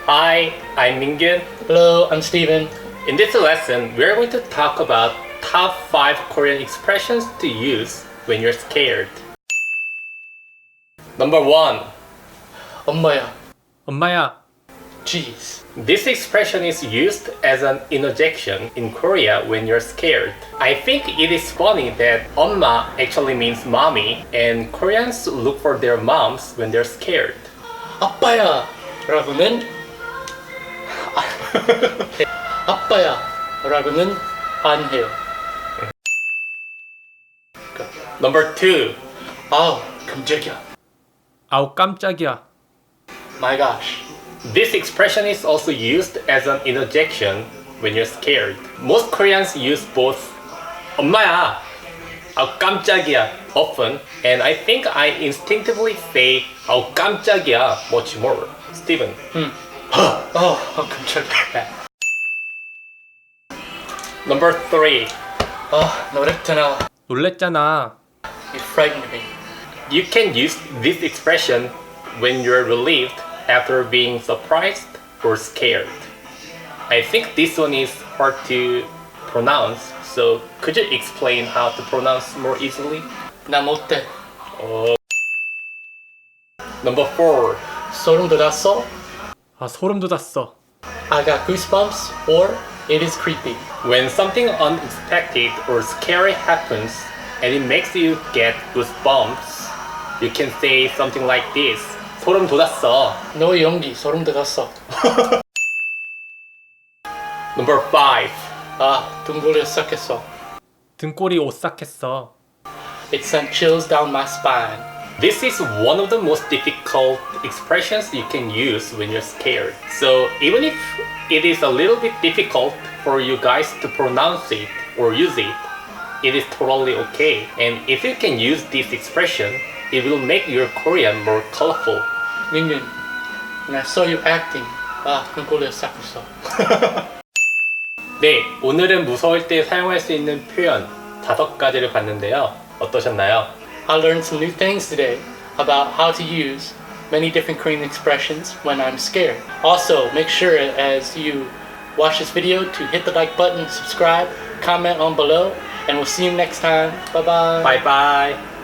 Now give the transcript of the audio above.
Hi, I'm Mingyun. Hello, I'm Stephen. In this lesson, we're going to talk about top 5 Korean expressions to use when you're scared. Number 1. 엄마야. 엄마야. Jeez. This expression is used as an interjection in Korea when you're scared. I think it is funny that 엄마 actually means mommy, and Koreans look for their moms when they're scared. 아빠야. 라고는 아빠야. 라고는 안 해요. Number 2. 아우, 깜짝이야. 아우 깜짝이야. My gosh. This expression is also used as an interjection when you're scared. Most Koreans use both 엄마야, 아우 깜짝이야 often, and I think I instinctively say 아우 깜짝이야 much more. Stephen. 깜짝이야. Number 3. 놀랬잖아. 놀랬잖아. You frightened me. You can use this expression when you're relieved after being surprised or scared. I think this one is hard to pronounce, so could you explain how to pronounce more easily? 나 못해. Number 4. 소름 돋았어? 아 소름 돋았어. I got goosebumps or it is creepy. When something unexpected or scary happens and it makes you get goosebumps, you can say something like this. 소름 돋았어. 너의 연기 소름 돋았어. Number 5. 등골이 오싹했어. 등골이 오싹했어. It sent chills down my spine. This is one of the most difficult expressions you can use when you're scared. So even if it is a little bit difficult for you guys to pronounce it or use it, it is totally okay. And if you can use this expression, it will make your Korean more colorful. 민균, when I saw you acting, 등골이 오싹했어. 네, 오늘은 무서울 때 사용할 수 있는 표현 5가지를 봤는데요. 어떠셨나요? I learned some new things today about how to use many different Korean expressions when I'm scared. Also, make sure as you watch this video to hit the like button, subscribe, comment on below, and we'll see you next time. Bye bye. Bye bye.